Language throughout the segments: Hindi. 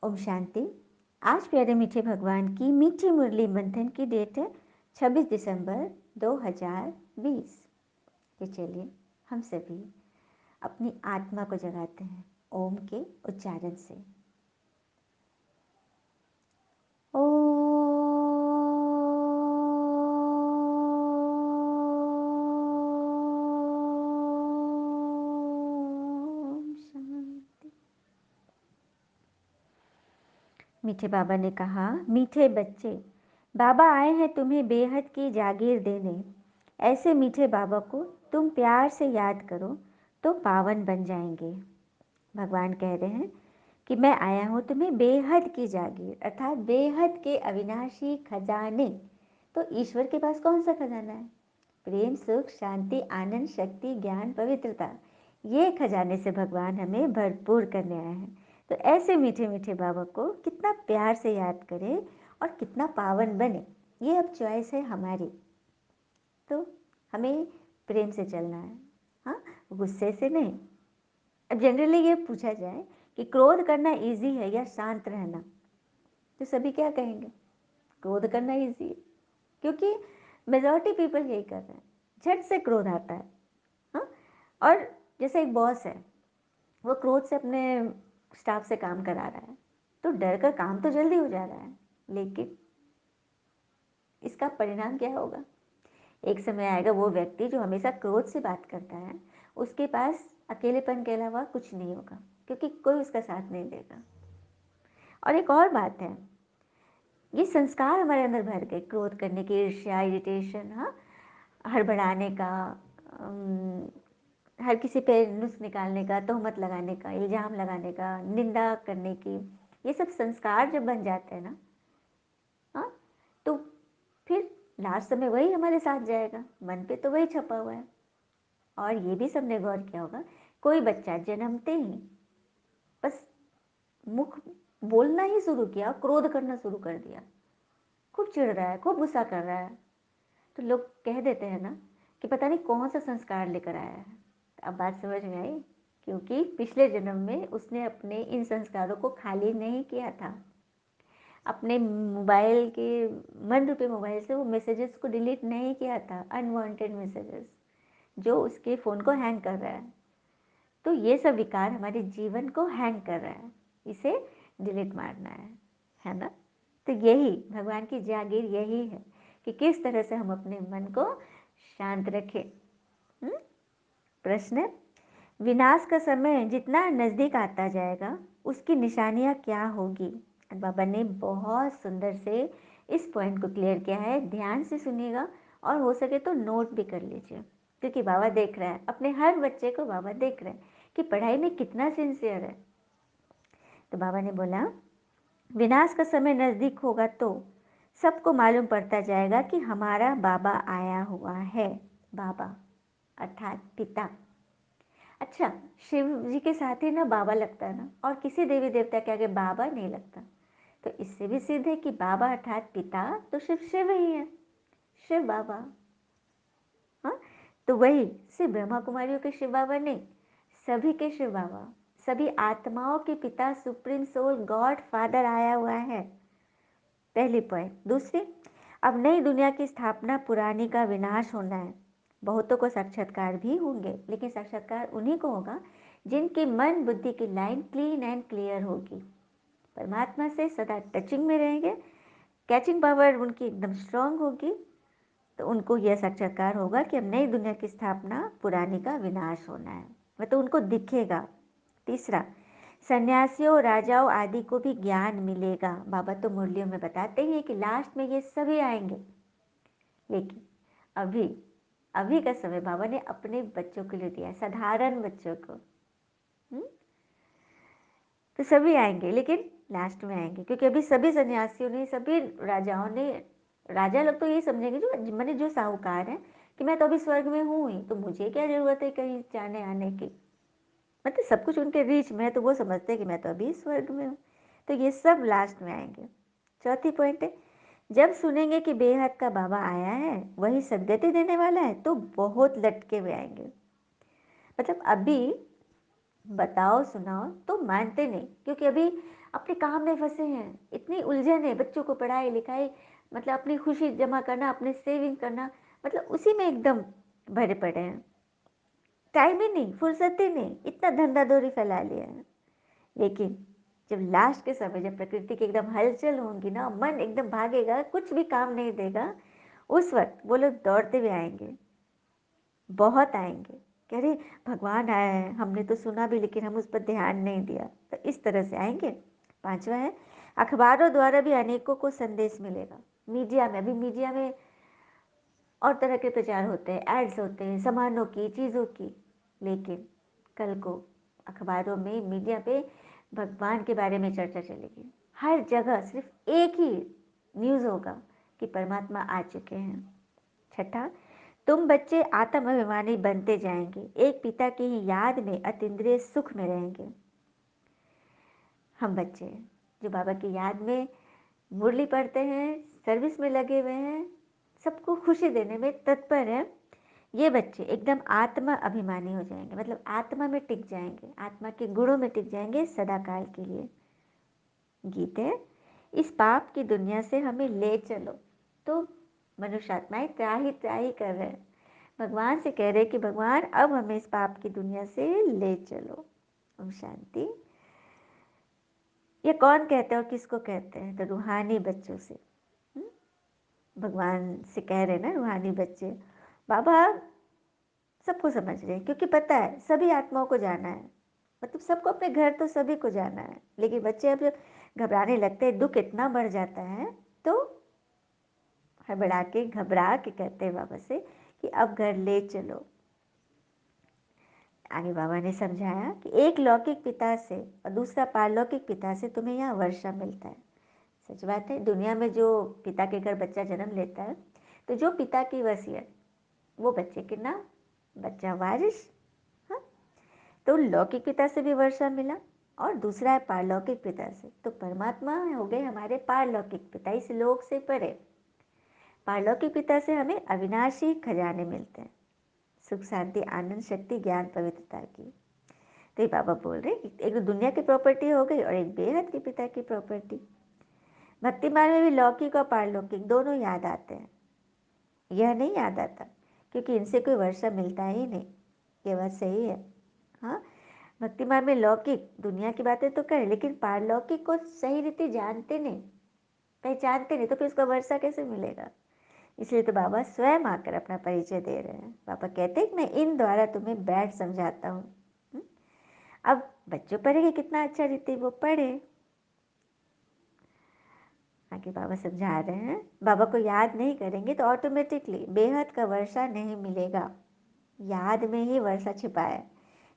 ओम शांति। आज प्यारे मीठे भगवान की मीठी मुरली मंथन की डेट है 26 दिसंबर 2020। तो चलिए हम सभी अपनी आत्मा को जगाते हैं ओम के उच्चारण से। ओम शांति। मीठे बाबा ने कहा, मीठे बच्चे, बाबा आए हैं तुम्हें बेहद की जागीर देने। ऐसे मीठे बाबा को तुम प्यार से याद करो तो पावन बन जाएंगे। भगवान कह रहे हैं कि मैं आया हूँ तुम्हें बेहद की जागीर अर्थात बेहद के अविनाशी खजाने। तो ईश्वर के पास कौन सा खजाना है? प्रेम, सुख, शांति, आनंद, शक्ति, ज्ञान, पवित्रता। ये खजाने से भगवान हमें भरपूर करने आए हैं। तो ऐसे मीठे मीठे बाबा को कितना प्यार से याद करें और कितना पावन बने, ये अब चॉइस है हमारी। तो हमें प्रेम से चलना है, हाँ, गुस्से से नहीं। अब जनरली ये पूछा जाए कि क्रोध करना इजी है या शांत रहना, तो सभी क्या कहेंगे? क्रोध करना इजी है, क्योंकि मेजॉरिटी पीपल यही कर रहे हैं। झट से क्रोध आता है, हाँ। और जैसे एक बॉस है, वो क्रोध से अपने स्टाफ से काम करा रहा है, तो डर कर काम तो जल्दी हो जा रहा है, लेकिन इसका परिणाम क्या होगा? एक समय आएगा वो व्यक्ति जो हमेशा क्रोध से बात करता है, उसके पास अकेलेपन के अलावा कुछ नहीं होगा, क्योंकि कोई उसका साथ नहीं देगा। और एक और बात है, ये संस्कार हमारे अंदर भर गए, क्रोध करने की, ईर्ष्या, इरिटेशन, हाँ, हड़बड़ाने का, हर किसी पे नुक्स निकालने का, तोहमत लगाने का, इल्ज़ाम लगाने का, निंदा करने की। ये सब संस्कार जब बन जाते हैं ना, हाँ, तो फिर लास्ट समय वही हमारे साथ जाएगा, मन पे तो वही छपा हुआ है। और ये भी सबने गौर किया होगा, कोई बच्चा जन्मते ही बस मुख बोलना ही शुरू किया, क्रोध करना शुरू कर दिया, खूब चिढ़ रहा है, खूब गुस्सा कर रहा है, तो लोग कह देते हैं ना कि पता नहीं कौन सा संस्कार लेकर आया है। अब बात समझ में आई, क्योंकि पिछले जन्म में उसने अपने इन संस्कारों को खाली नहीं किया था। अपने मोबाइल के, मन रूपी मोबाइल से वो मैसेजेस को डिलीट नहीं किया था, अनवांटेड मैसेजेस जो उसके फ़ोन को हैंग कर रहा है। तो ये सब विकार हमारे जीवन को हैंग कर रहा है, इसे डिलीट मारना है ना? तो यही भगवान की जागीर यही है कि किस तरह से हम अपने मन को शांत रखें। प्रश्न: विनाश का समय जितना नज़दीक आता जाएगा उसकी निशानियाँ क्या होगी? बाबा ने बहुत सुंदर से इस पॉइंट को क्लियर किया है, ध्यान से सुनिएगा और हो सके तो नोट भी कर लीजिए, क्योंकि बाबा देख रहा है, अपने हर बच्चे को बाबा देख रहे हैं कि पढ़ाई में कितना सिंसियर है। तो बाबा ने बोला, विनाश का समय नज़दीक होगा तो सबको मालूम पड़ता जाएगा कि हमारा बाबा आया हुआ है। बाबा अर्थात पिता। अच्छा, शिव जी के साथ ही ना बाबा लगता है ना, और किसी देवी देवता के आगे बाबा नहीं लगता। तो इससे भी सिद्ध है कि बाबा अर्थात पिता तो शिव शिव ही है, शिव बाबा। हाँ, तो वही सिर्फ ब्रह्मा कुमारियों के शिव बाबा नहीं, सभी के शिव बाबा, सभी आत्माओं के पिता, सुप्रीम सोल, गॉड फादर आया हुआ है। पहली पॉइंट। दूसरी, अब नई दुनिया की स्थापना, पुरानी का विनाश होना है। बहुतों को साक्षात्कार भी होंगे, लेकिन साक्षात्कार उन्हीं को होगा जिनकी मन बुद्धि की लाइन क्लीन एंड क्लियर होगी, परमात्मा से सदा टचिंग में रहेंगे, कैचिंग पावर उनकी एकदम स्ट्रांग होगी। तो उनको यह साक्षात्कार होगा कि अब नई दुनिया की स्थापना, पुरानी का विनाश होना है, मतलब उनको दिखेगा। तीसरा, सन्यासियों, राजाओं आदि को भी ज्ञान मिलेगा। बाबा तो मुरलियों में बताते ही हैं कि लास्ट में ये सभी आएंगे, लेकिन अभी अभी का समय बाबा ने अपने बच्चों के लिए दिया है, साधारण बच्चों को। तो सभी आएंगे, लेकिन लास्ट में आएंगे, क्योंकि अभी सभी सन्यासियों ने, सभी राजाओं ने, राजा लोग तो ये समझेंगे, जो मैंने जो साहूकार हैं, कि मैं तो अभी स्वर्ग में हूँ ही, तो मुझे क्या ज़रूरत है कहीं जाने आने की। मतलब सब कुछ उनके रीच में है, तो वो समझते हैं कि मैं तो अभी स्वर्ग में हूँ। तो ये सब लास्ट में आएंगे। चौथी पॉइंट है, जब सुनेंगे कि बेहद का बाबा आया है, वही सदगति देने वाला है, तो बहुत लटके हुए आएंगे। मतलब अभी बताओ, सुनाओ तो मानते नहीं, क्योंकि अभी अपने काम में फँसे हैं। इतनी उलझन है, बच्चों को पढ़ाई-लिखाई, मतलब अपनी खुशी जमा करना, अपनी सेविंग करना, मतलब उसी में एकदम भरे पड़े हैं। टाइम ही नहीं, फुर्सत ही नहीं, इतना धंधा-दौरी फैला लिया है। लेकिन जब लास्ट के समय, जब प्रकृति की एकदम हलचल होंगी ना, मन एकदम भागेगा, कुछ भी काम नहीं देगा, उस वक़्त वो लोग दौड़ते हुए आएँगे, बहुत आएँगे कि अरे! भगवान आया है, हमने तो सुना भी लेकिन हम उस पर ध्यान नहीं दिया। तो इस तरह से आएँगे। 5वां है, अखबारों द्वारा भी अनेकों को संदेश मिलेगा। मीडिया में, अभी मीडिया में और तरह के प्रचार होते हैं, एड्स होते हैं, सामानों की, चीज़ों की। लेकिन कल को अखबारों में, मीडिया पे भगवान के बारे में चर्चा चलेगी। हर जगह सिर्फ एक ही न्यूज़ होगा कि परमात्मा आ चुके हैं। छठा, तुम बच्चे आत्म अभिमानी बनते जाएंगे, एक पिता की ही याद में अतीन्द्रिय सुख में रहेंगे। हम बच्चे जो बाबा की याद में मुरली पढ़ते हैं, सर्विस में लगे हुए हैं, सबको खुशी देने में तत्पर हैं, ये बच्चे एकदम आत्मा अभिमानी हो जाएंगे, मतलब आत्मा में टिक जाएंगे, आत्मा के गुणों में टिक जाएंगे सदा काल के लिए। गीत है, इस पाप की दुनिया से हमें ले चलो। तो मनुष्य आत्माएं त्राही त्राही कर रहे हैं, भगवान से कह रहे हैं कि भगवान अब हमें इस पाप की दुनिया से ले चलो। ओम शांति। ये कौन कहते हैं और किसको कहते हैं? तो रूहानी बच्चों से। हम्म? भगवान से कह रहे हैं ना रूहानी बच्चे, बाबा सबको समझ रहे हैं, क्योंकि पता है सभी आत्माओं को जाना है, मतलब सबको अपने घर तो सभी को जाना है। लेकिन बच्चे अब जब घबराने लगते हैं, दुख इतना बढ़ जाता है, तो हड़बड़ा के, घबरा के कहते हैं बाबा से कि अब घर ले चलो। आगे बाबा ने समझाया कि एक लौकिक पिता से और दूसरा पारलौकिक पिता से तुम्हें यहाँ वर्षा मिलता है। सच बात है, दुनिया में जो पिता के घर बच्चा जन्म लेता है, तो जो पिता की वसीयत वो बच्चे के नाम, बच्चा वारिस। हाँ, तो लौकिक पिता से भी वर्षा मिला, और दूसरा है पारलौकिक पिता से। तो परमात्मा हो गए हमारे पारलौकिक पिता, इस लोक से परे। पारलौकिक पिता से हमें अविनाशी खजाने मिलते हैं, सुख शांति आनंद शक्ति ज्ञान पवित्रता की। तो ये बाबा बोल रहे एक तो दुनिया की प्रॉपर्टी हो गई और एक बेहद के पिता की प्रॉपर्टी। भक्ति मार्ग में भी लौकिक और पारलौकिक दोनों याद आते हैं। यह नहीं याद आता क्योंकि इनसे कोई वर्षा मिलता ही नहीं, ये बात सही है। हाँ, भक्ति मार्ग में लौकिक दुनिया की बातें तो करें, लेकिन पारलौकिक को सही रीति जानते नहीं, पहचानते नहीं, तो फिर उसका वर्षा कैसे मिलेगा? इसलिए तो बाबा स्वयं आकर अपना परिचय दे रहे हैं। बाबा कहते हैं कि मैं इन द्वारा तुम्हें बैठ समझाता हूँ। अब बच्चों पढ़ेंगे, कितना अच्छा रीति वो पढ़े। आगे बाबा समझा रहे हैं, बाबा को याद नहीं करेंगे तो ऑटोमेटिकली बेहद का वर्षा नहीं मिलेगा। याद में ही वर्षा छिपा है।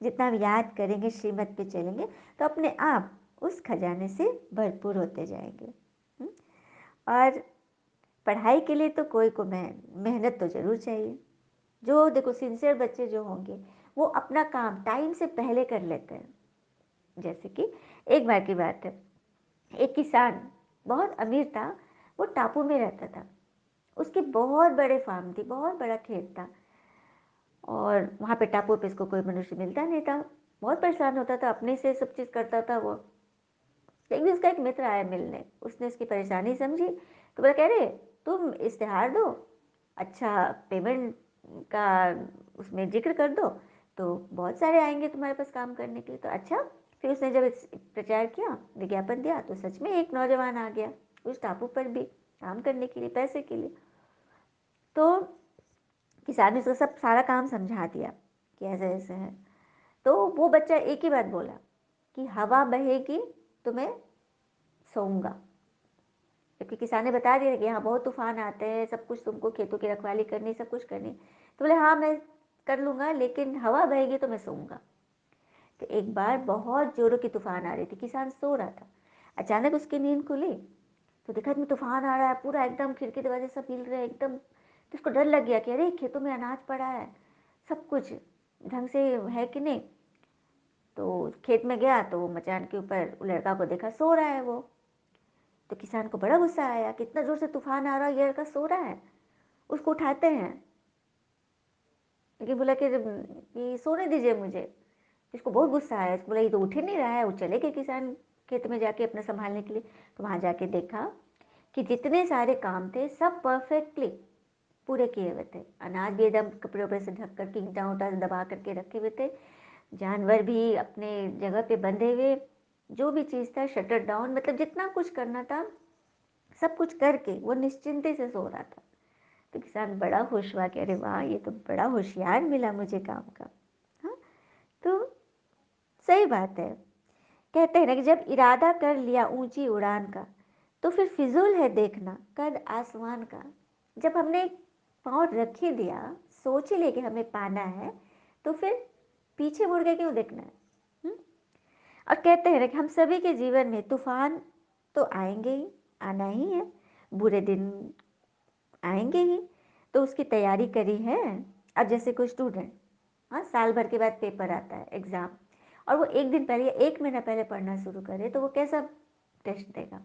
जितना हम याद करेंगे, श्रीमत पे चलेंगे, तो अपने आप उस खजाने से भरपूर होते जाएंगे। और पढ़ाई के लिए तो कोई को मेहनत तो जरूर चाहिए। जो देखो सिंसियर बच्चे जो होंगे, वो अपना काम टाइम से पहले कर लेते हैं। जैसे कि एक बार की बात है, एक किसान बहुत अमीर था, वो टापू में रहता था, उसके बहुत बड़े फार्म थी, बहुत बड़ा खेत था, और वहाँ पे टापू पे इसको कोई मनुष्य मिलता नहीं था, बहुत परेशान होता था, अपने से सब चीज़ करता था वो। एक दिन उसका एक मित्र आया मिलने, उसने उसकी परेशानी समझी, तो बोला कह रहे तुम इश्तेहार दो, अच्छा पेमेंट का उसमें जिक्र कर दो, तो बहुत सारे आएंगे तुम्हारे पास काम करने के लिए। तो अच्छा, फिर उसने जब प्रचार किया, विज्ञापन दिया, तो सच में एक नौजवान आ गया उस टापू पर भी काम करने के लिए, पैसे के लिए। तो किसान ने उसको सब सारा काम समझा दिया कि ऐसे ऐसे है। तो वो बच्चा एक ही बात बोला कि हवा बहेगी तो मैं सोऊंगा, क्योंकि किसान ने बता दिया कि यहाँ बहुत तूफान आते हैं, सब कुछ तुमको खेतों की रखवाली करनी, सब कुछ करनी। तो बोले हाँ मैं कर लूँगा, लेकिन हवा बहेगी तो मैं सोऊंगा। तो एक बार बहुत जोरों की तूफान आ रही थी, किसान सो रहा था, अचानक उसकी नींद खुली, तो देखा इसमें तूफान आ रहा है, पूरा एकदम खिड़की दरवाजे सब हिल रहे हैं एकदम। तो उसको डर लग गया कि अरे खेतों में अनाज पड़ा है, सब कुछ ढंग से है कि नहीं। तो खेत में गया तो वो मचान के ऊपर लड़का को देखा सो रहा है वो। तो किसान को बड़ा गुस्सा आया, कितना जोर से तूफान आ रहा है, ये लड़का सो रहा है। उसको उठाते हैं, लेकिन बोला कि सोने दीजिए मुझे। जिसको बहुत गुस्सा आया, उसको बोला ये तो उठ ही नहीं रहा है, वो चले गए किसान खेत में जाके अपना संभालने के लिए। तो वहाँ जाके देखा कि जितने सारे काम थे सब परफेक्टली पूरे किए हुए थे। अनाज भी एकदम कपड़े वपड़े से ढक करके, ईंटा उंटा दबा करके रखे हुए थे, जानवर भी अपने जगह पे बंधे हुए, जो भी चीज़ था शटर डाउन, मतलब जितना कुछ करना था सब कुछ करके वो निश्चिंते से सो रहा था। तो किसान बड़ा खुश हुआ कि अरे वाह, ये तो बड़ा होशियार मिला मुझे काम का। हाँ, तो सही बात है। कहते हैं ना कि जब इरादा कर लिया ऊंची उड़ान का, तो फिर फिजूल है देखना कद आसमान का। जब हमने पाँव रख ही दिया, सोच ही ले कि हमें पाना है, तो फिर पीछे मुड़ के क्यों देखना है? हुँ? और कहते हैं ना कि हम सभी के जीवन में तूफान तो आएंगे ही, आना ही है, बुरे दिन आएंगे ही, तो उसकी तैयारी करी है। अब जैसे कोई स्टूडेंट, हाँ, साल भर के बाद पेपर आता है, एग्ज़ाम, और वो एक दिन पहले या एक महीना पहले पढ़ना शुरू करे, तो वो कैसा टेस्ट देगा?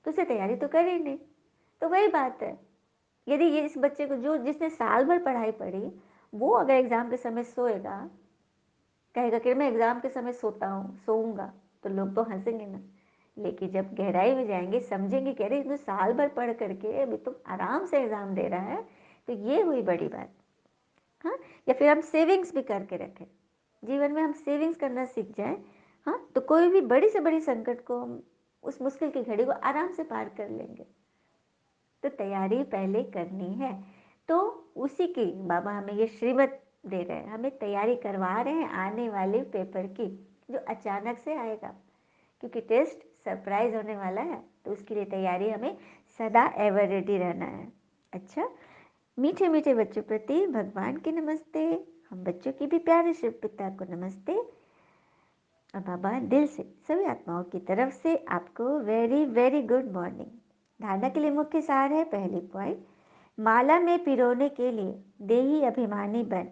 तो उसे तैयारी तो कर ही नहीं। तो वही बात है, यदि ये इस बच्चे को, जो जिसने साल भर पढ़ाई पढ़ी, वो अगर एग्ज़ाम के समय सोएगा, कहेगा कि मैं एग्ज़ाम के समय सोता हूँ, सोऊंगा, तो लोग तो हंसेंगे ना। लेकिन जब गहराई में जाएंगे, समझेंगे कि अरे इसने साल भर पढ़ करके अभी तो आराम से एग्ज़ाम दे रहा है, तो ये हुई बड़ी बात। हाँ, या फिर हम सेविंग्स भी करके रखें, जीवन में हम सेविंग्स करना सीख जाएं, हाँ, तो कोई भी बड़ी से बड़ी संकट को हम, उस मुश्किल की घड़ी को आराम से पार कर लेंगे। तो तैयारी पहले करनी है। तो उसी की बाबा हमें ये श्रीमत दे रहे हैं, हमें तैयारी करवा रहे हैं आने वाले पेपर की, जो अचानक से आएगा, क्योंकि टेस्ट सरप्राइज होने वाला है। तो उसके लिए तैयारी हमें सदा एवर रेडी रहना है। अच्छा, मीठे मीठे बच्चों प्रति भगवान की नमस्ते। हम बच्चों की भी प्यारे शिव पिता को नमस्ते। और बाबा दिल से सभी आत्माओं की तरफ से आपको वेरी वेरी गुड मॉर्निंग। धारणा के लिए मुख्य सार है, पहली पॉइंट, माला में पिरोने के लिए देही अभिमानी बन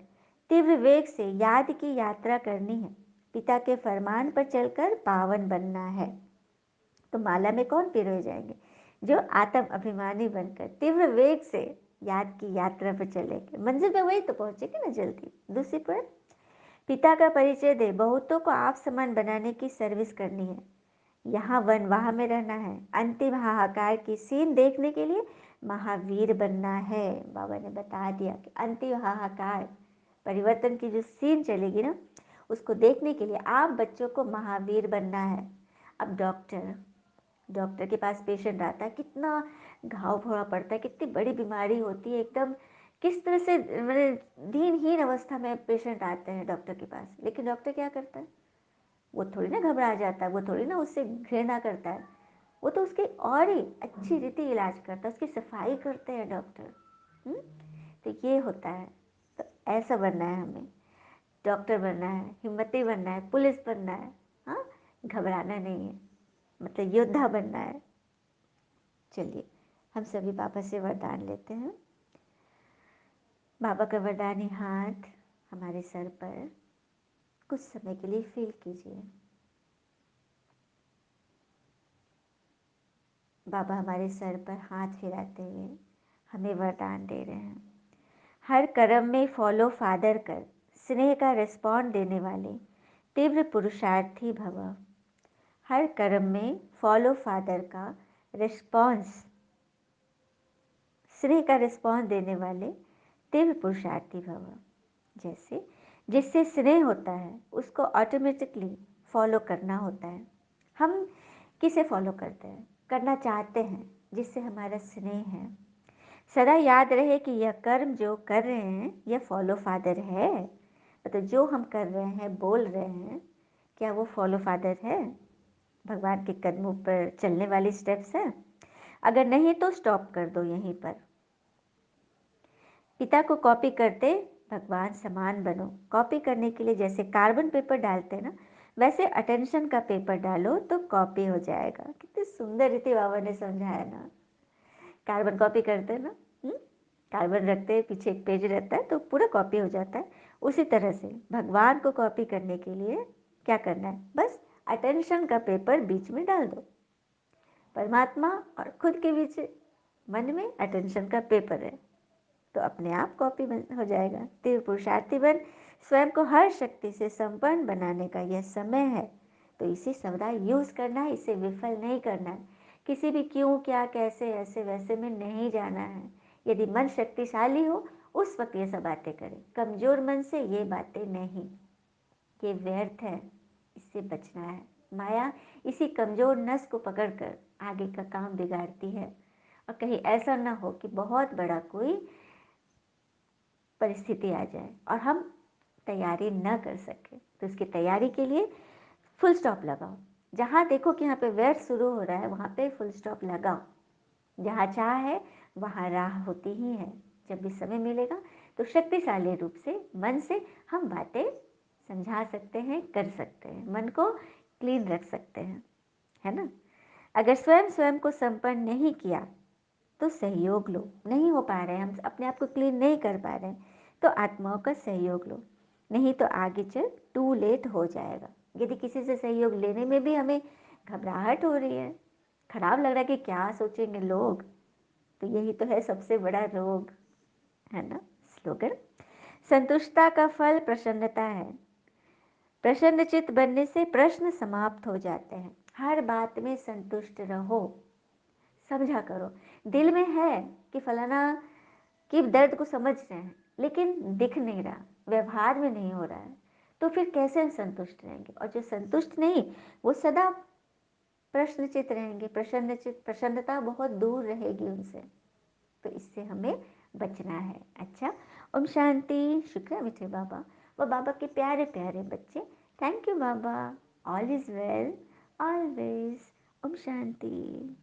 तीव्र वेग से याद की यात्रा करनी है। पिता के फरमान पर चलकर पावन बनना है। तो माला में कौन पिरोए जाएंगे? जो आत्म अभिमानी बनकर तीव्र वेग से याद की यात्रा पर चलेंगे। मंजिल पे वही तो पहुंचेंगे ना जल्दी। दूसरी पॉइंट, पिता का परिचय दे बहुतों को आप समान बनाने की सर्विस करनी है। यहाँ वन वाह में रहना है। अंतिम हाहाकार की सीन देखने के लिए महावीर बनना है। बाबा ने बता दिया कि अंतिम हाहाकार, परिवर्तन की जो सीन चलेगी ना, उसको देखने के लिए आप बच्चों को महावीर बनना है। अब डॉक्टर के पास पेशेंट आता है, कितना घाव फोड़ा पड़ता है, कितनी बड़ी बीमारी होती है, एकदम किस तरह से मतलब दीनहीन अवस्था में पेशेंट आते हैं डॉक्टर के पास। लेकिन डॉक्टर क्या करता है? वो थोड़ी ना घबरा जाता है, वो थोड़ी ना उससे घृणा करता है, वो तो उसके और ही अच्छी रीति इलाज करता है, उसकी सफाई करते हैं डॉक्टर। हम्म? तो ये होता है। तो ऐसा बनना है हमें, डॉक्टर बनना है, हिम्मती बनना है, पुलिस बनना है, हाँ, घबराना नहीं है, मतलब योद्धा बनना है। चलिए, हम सभी बाबा से वरदान लेते हैं। बाबा का वरदानी हाथ हमारे सर पर कुछ समय के लिए फील कीजिए। बाबा हमारे सर पर हाथ फिराते हुए हमें वरदान दे रहे हैं। हर कर्म में फॉलो फादर कर स्नेह का रिस्पॉन्ड देने वाले तीव्र पुरुषार्थी भव। हर कर्म में फॉलो फादर का रिस्पॉन्स, स्नेह का रिस्पॉन्स देने वाले तीव्र पुरुषार्थी भव। जैसे जिससे स्नेह होता है उसको ऑटोमेटिकली फॉलो करना होता है। हम किसे फॉलो करते हैं, करना चाहते हैं? जिससे हमारा स्नेह है। सदा याद रहे कि यह कर्म जो कर रहे हैं यह फॉलो फादर है। मतलब जो हम कर रहे हैं, बोल रहे हैं, क्या वो फॉलो फादर है? भगवान के कदमों पर चलने वाली स्टेप्स है? अगर नहीं तो स्टॉप कर दो यहीं पर। पिता को कॉपी करते भगवान समान बनो। कॉपी करने के लिए जैसे कार्बन पेपर डालते हैं ना, वैसे अटेंशन का पेपर डालो तो कॉपी हो जाएगा। कितनी सुंदर रीति बाबा ने समझाया ना। कार्बन कॉपी करते हैं ना, कार्बन रखते हैं, पीछे एक पेज रहता है तो पूरा कॉपी हो जाता है। उसी तरह से भगवान को कॉपी करने के लिए क्या करना है? बस अटेंशन का पेपर बीच में डाल दो। परमात्मा और खुद के बीच मन में अटेंशन का पेपर है, तो अपने आप कॉपी हो जाएगा। तीव्र पुरुषार्थी बन स्वयं को हर शक्ति से संपन्न बनाने का यह समय है, तो इसे सदा यूज करना है, इसे विफल नहीं करना है। किसी भी क्यों, क्या, कैसे, ऐसे वैसे में नहीं जाना है। यदि मन शक्तिशाली हो उस वक्त ये सब बातें करें, कमजोर मन से ये बातें नहीं, ये व्यर्थ है, इससे बचना है। माया इसी कमजोर नस को पकड़कर आगे का काम बिगाड़ती है, और कहीं ऐसा ना हो कि बहुत बड़ा कोई परिस्थिति आ जाए और हम तैयारी न कर सके। तो उसकी तैयारी के लिए फुल स्टॉप लगाओ। जहाँ देखो कि यहाँ पे व्यर्थ शुरू हो रहा है, वहाँ पे फुल स्टॉप लगाओ। जहाँ चाह है वहाँ राह होती ही है। जब भी समय मिलेगा तो शक्तिशाली रूप से मन से हम बातें समझा सकते हैं, कर सकते हैं, मन को क्लीन रख सकते हैं, है ना। अगर स्वयं स्वयं को संपन्न नहीं किया तो सहयोग लो। नहीं हो पा रहे हैं, हम अपने आप को क्लीन नहीं कर पा रहे हैं, तो आत्माओं का सहयोग लो, नहीं तो आगे चल टू लेट हो जाएगा। यदि किसी से सहयोग लेने में भी हमें घबराहट हो रही है, खराब लग रहा है कि क्या सोचेंगे लोग, तो यही तो है सबसे बड़ा रोग, है ना। स्लोगन, संतुष्टता का फल प्रसन्नता है। प्रसन्नचित्त बनने से प्रश्न समाप्त हो जाते हैं। हर बात में संतुष्ट रहो, समझा करो। दिल में है कि फलाना कि दर्द को समझ रहे हैं, लेकिन दिख नहीं रहा, व्यवहार में नहीं हो रहा है, तो फिर कैसे हम संतुष्ट रहेंगे। और जो संतुष्ट नहीं, वो सदा प्रश्नचित रहेंगे, प्रसन्नचित, प्रसन्नता बहुत दूर रहेगी उनसे। तो इससे हमें बचना है। अच्छा, ओम शांति। शुक्र है मीठे बाबा व बाबा के प्यारे प्यारे बच्चे। थैंक यू बाबा। All is well always. ओम शांति।